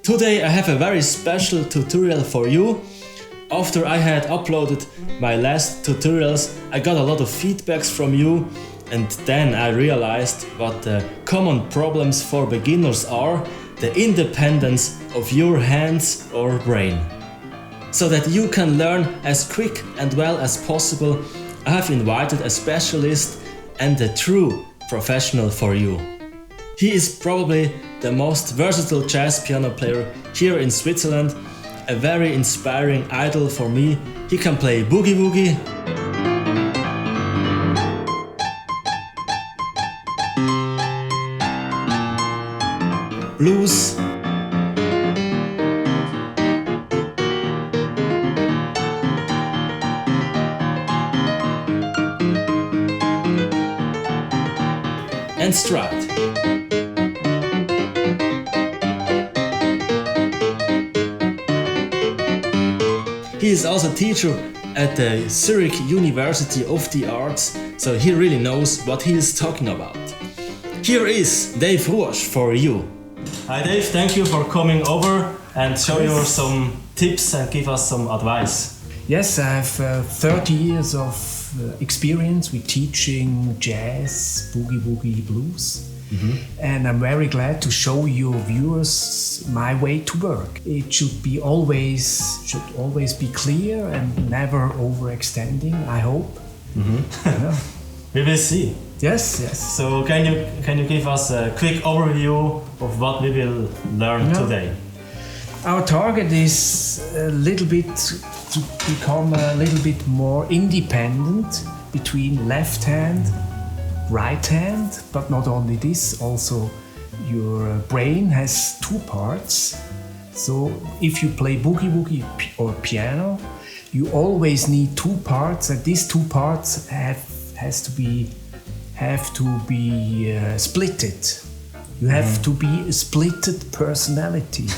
Today I have a very special tutorial for you. After I had uploaded my last tutorials, I got a lot of feedbacks from you, and then I realized what the common problems for beginners are: the independence of your hands or brain. So that you can learn as quick and well as possible, I have invited a specialist and a true professional for you. He is probably the most versatile jazz piano player here in Switzerland, a very inspiring idol for me. He can play Boogie-Woogie, blues, and stride. He is also a teacher at the Zurich University of the Arts, so he really knows what he is talking about. Here is Dave Ruosch for you. Hi Dave, thank you for coming over and show you some tips and give us some advice. Yes, I have 30 years of experience with teaching jazz, boogie-woogie, blues. And I'm very glad to show your viewers my way to work. It should always be clear and never overextending, I hope. Yeah. We will see. Yes. So can you give us a quick overview of what we will learn today? Our target is a little bit to become a little bit more independent between left hand, right hand, but not only this, also your brain has two parts. So if you play boogie-woogie or piano, you always need two parts, and these two parts have to be splitted. You have to be a splitted personality.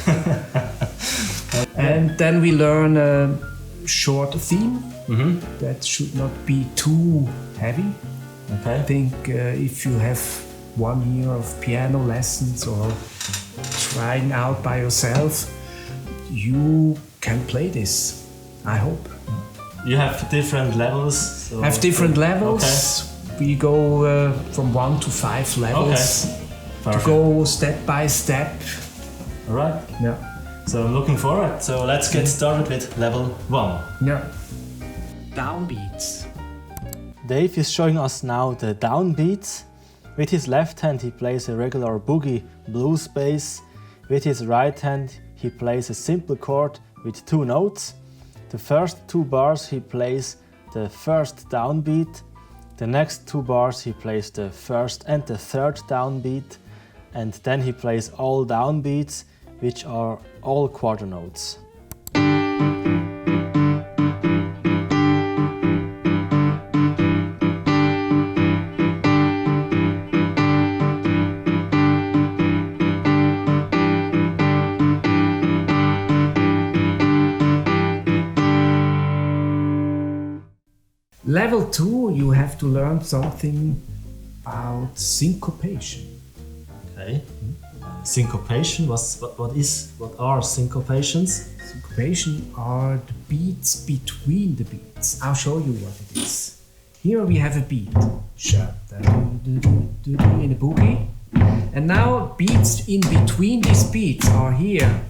And then we learn a short theme that should not be too heavy. Okay. I think if you have 1 year of piano lessons or trying out by yourself, you can play this, I hope. You have different levels? So have different levels. Okay. We go from 1 to 5 levels. Okay. To go step by step. All right. Yeah. So I'm looking forward. So let's get started with level 1. Yeah. Downbeats. Dave is showing us now the downbeats. With his left hand he plays a regular boogie blues bass. With his right hand he plays a simple chord with 2 notes. The first 2 bars he plays the first downbeat. The next 2 bars he plays the first and the third downbeat. And then he plays all downbeats, which are all quarter notes. Level 2, you have to learn something about syncopation. Okay. Syncopation. What are syncopations? Syncopation are the beats between the beats. I'll show you what it is. Here we have a beat. In a boogie. And now beats in between these beats are here.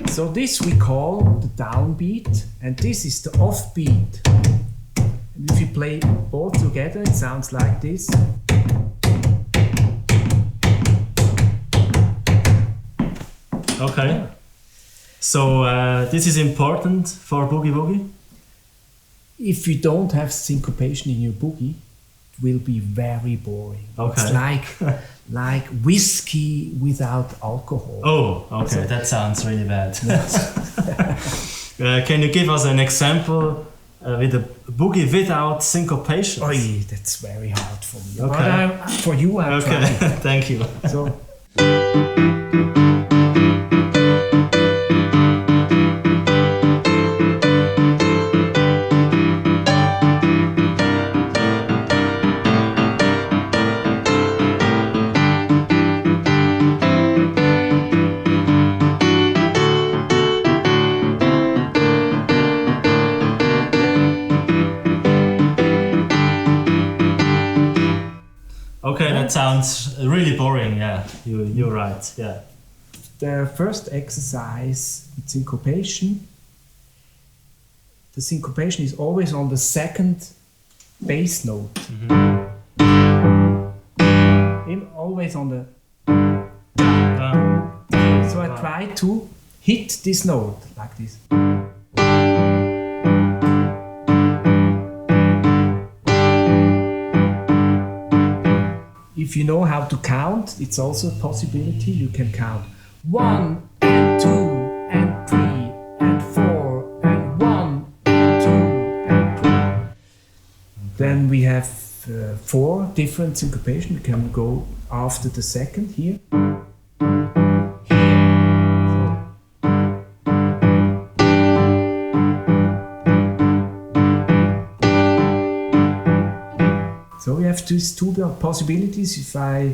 So this we call the downbeat, and this is the offbeat. And if you play both together, it sounds like this. Okay. So this is important for boogie-woogie? If you don't have syncopation in your boogie, it will be very boring. Okay. It's like whiskey without alcohol. Oh, okay, so, that sounds really bad. Can you give us an example with a boogie without syncopation? Oh, yeah, that's very hard for me. Okay. But for you, I'll try. Thank you. So. Okay, that sounds really boring. Yeah, you're right. Yeah. The first exercise, syncopation. The syncopation is always on the second bass note. Always on the. So I try to hit this note like this. If you know how to count, it's also a possibility. You can count 1 and 2 and 3 and 4 and 1 and 2 and 3. Then we have 4 different syncopations. We can go after the second here. So we have these 2 possibilities. If I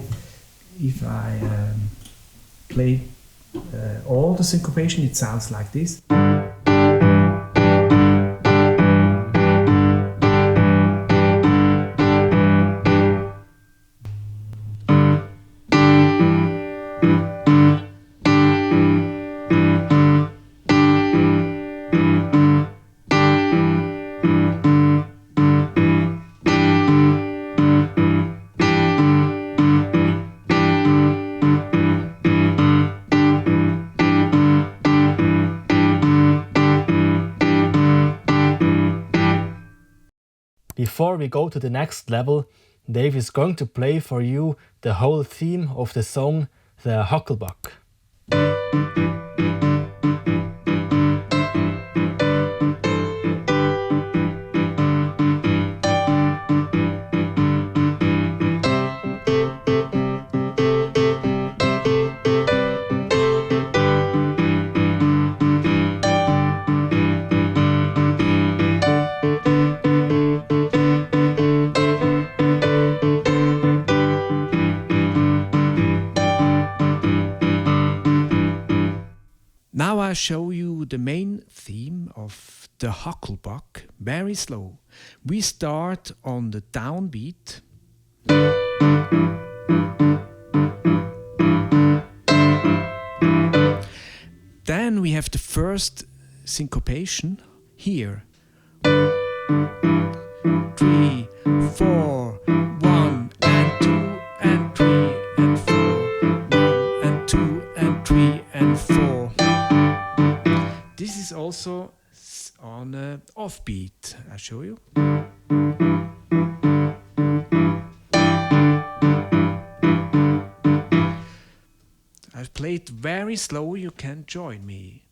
play all the syncopation, it sounds like this. Before we go to the next level, Dave is going to play for you the whole theme of the song The Hucklebuck. Now I show you the main theme of the Hucklebuck, very slow. We start on the downbeat. Then we have the first syncopation here. 3, 4, 1 and 2 and 3 and 4. 1 and 2 and 3 and 4. This is also on an offbeat. I'll show you. I've played very slow, you can join me.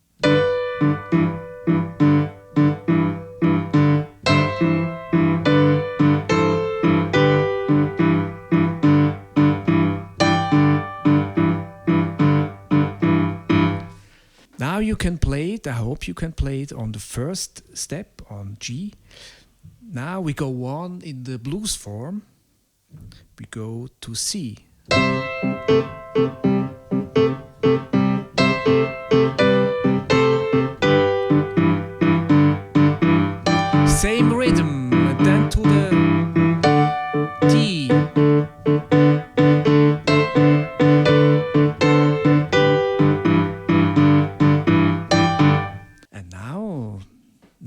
Now you can play it, I hope you can play it on the first step on G. Now we go on in the blues form. We go to C. Same rhythm, and then to the D. And now,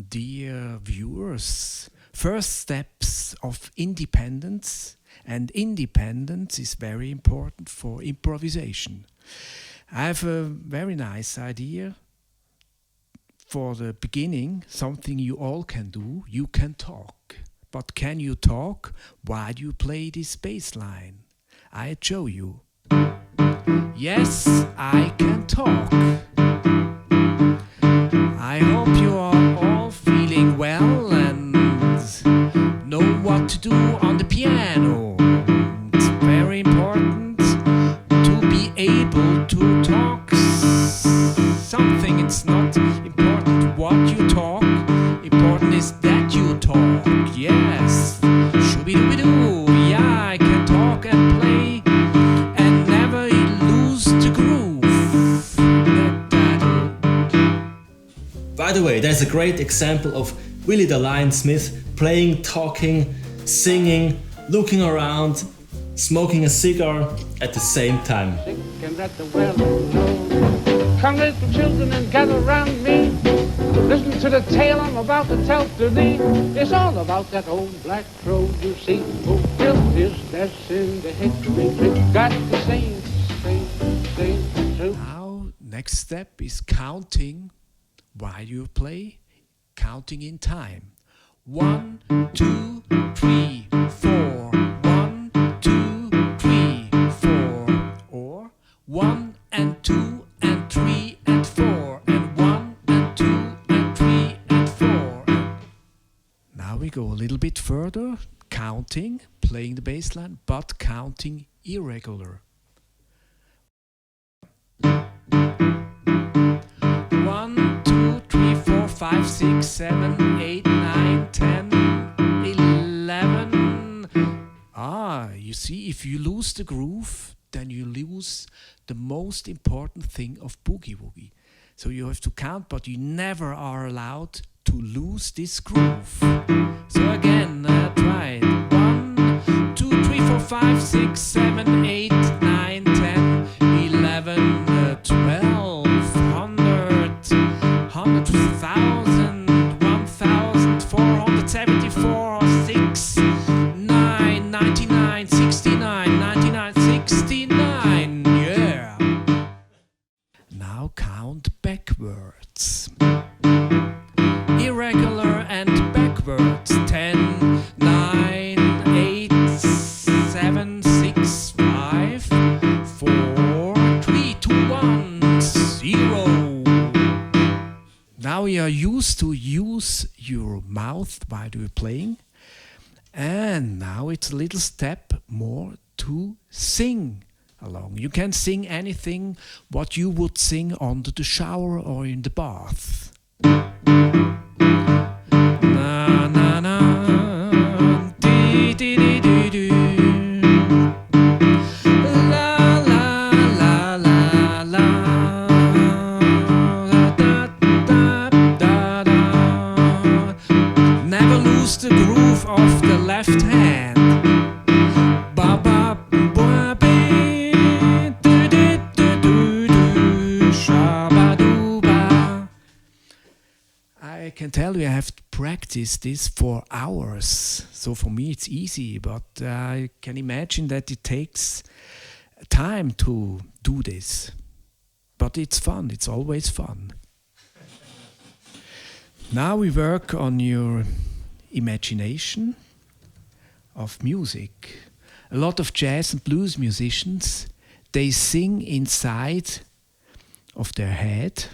dear viewers, first steps of independence, and independence is very important for improvisation. I have a very nice idea. For the beginning, something you all can do, you can talk. But can you talk while you play this bass line? I show you. Yes, I can talk. I hope you are all feeling well and know what to do on the piano. It's very important to be able to talk something. It's not important what you talk, important is that you talk. Yes, shooby-dooby-doo, yeah, I can talk and play and never lose the groove. By the way, there's a great example of Willie the Lion Smith playing, talking, singing, looking around, smoking a cigar at the same time. And let the well know. Come little children and gather round me. Listen to the tale I'm about to tell to thee. It's all about that old black crow you see, who built his nest in the hickory tree. Got the same too. Now, next step is counting while you play, counting in time. 1, 2, 3, 4. 1, 2, 3, 4. Or 1 and 2 and 3 and 4. And 1 and 2 and 3 and 4. Now we go a little bit further, counting, playing the bass line, but counting irregular. 1, 2, 3, 4, 5, 6, 7, 8, 9, 10, 11. You see, if you lose the groove, then you lose the most important thing of Boogie-Woogie. So you have to count, but you never are allowed to lose this groove. So again, try it. 1, 2, 3, 4, 5, 6, 7, 8, 9, 10, 11, 12, 100, 100,000, 1,474, 6, 9, 99, 69, 99, 69. Yeah. Now count backwards. Irregular and backwards. 10, 9, 8, 7, 6, 5, 4, 3, 2, 1, 0. Now you are used to use your mouth while you're playing. And now it's a little step more to sing along. You can sing anything what you would sing under the shower or in the bath. Na na na, dee dee dee dee dee. La la la la la. Da da da da. Never lose the groove of the left hand. Ba ba ba be, do do do do do, shabba doo ba. I can tell you I have practiced this for hours. So for me it's easy, but I can imagine that it takes time to do this. But it's fun, it's always fun. Now we work on your imagination of music. A lot of jazz and blues musicians, they sing inside of their head,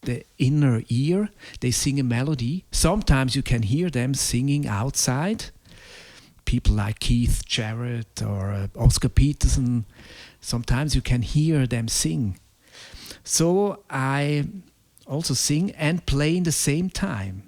the inner ear. They sing a melody. Sometimes you can hear them singing outside. People like Keith Jarrett or Oscar Peterson. Sometimes you can hear them sing. So I also sing and play in the same time.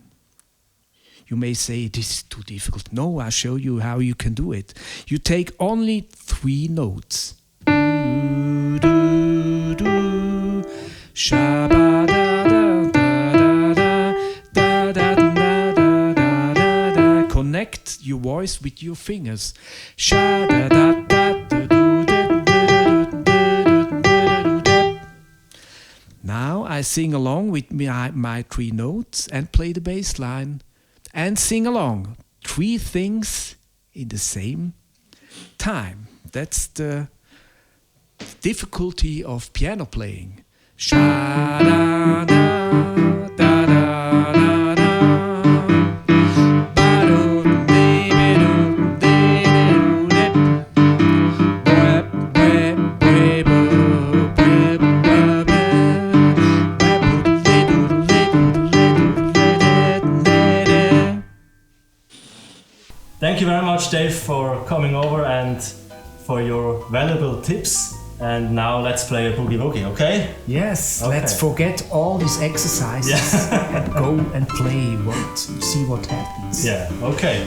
You may say, this is too difficult. No, I'll show you how you can do it. You take only 3 notes. Do, do, do. Shabba da da da da da da da da da da. Connect your voice with your fingers. Sha da da da da do da da da. Now I sing along with my 3 notes and play the bass line. And sing along 3 things in the same time. That's the difficulty of piano playing. Sha da da da da da da. Ba do de be do de de do de. Web web web web web. Thank you very much, Dave, for coming over and for your valuable tips. And now let's play a boogie-woogie, okay? Yes, Okay. let's forget all these exercises and go and play. See what happens. Yeah, okay.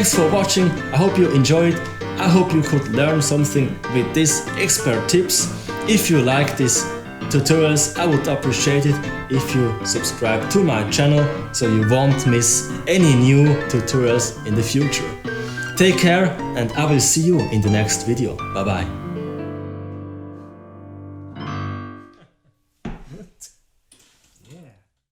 Thanks for watching, I hope you enjoyed. I hope you could learn something with these expert tips. If you like these tutorials, I would appreciate it if you subscribe to my channel so you won't miss any new tutorials in the future. Take care and I will see you in the next video. Bye bye.